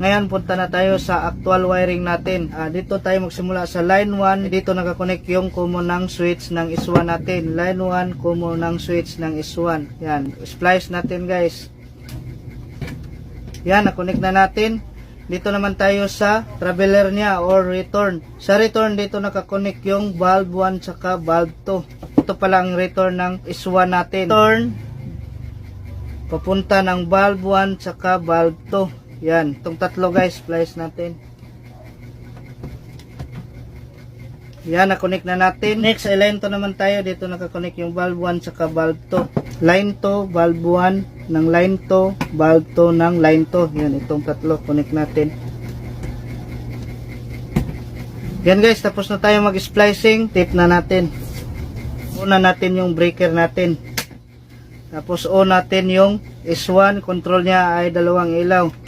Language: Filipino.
Ngayon punta na tayo sa actual wiring natin. Dito tayo magsimula sa line 1. Dito nakakonect yung common ng switch ng S1 natin. Line 1, common ng switch ng S1. Yan, splice natin guys. Yan, nakonect na natin. Dito naman tayo sa traveler niya or return. Sa return dito nakakonect yung valve 1 tsaka valve 2. Ito pala ang return ng S1 natin. Return papunta ng valve 1 tsaka valve 2. Yan, itong tatlo guys, splice natin. Yan, na-connect na natin. Next, line 2 naman tayo. Dito nakakonect yung valve 1 tsaka valve 2. Line 2, valve 1 ng line 2, valve 2 ng line 2. Yan, itong tatlo, connect natin. Yan guys, tapos na tayo mag-splicing. Tip na natin. Una natin yung breaker natin. Tapos on natin yung S1, control niya ay dalawang ilaw.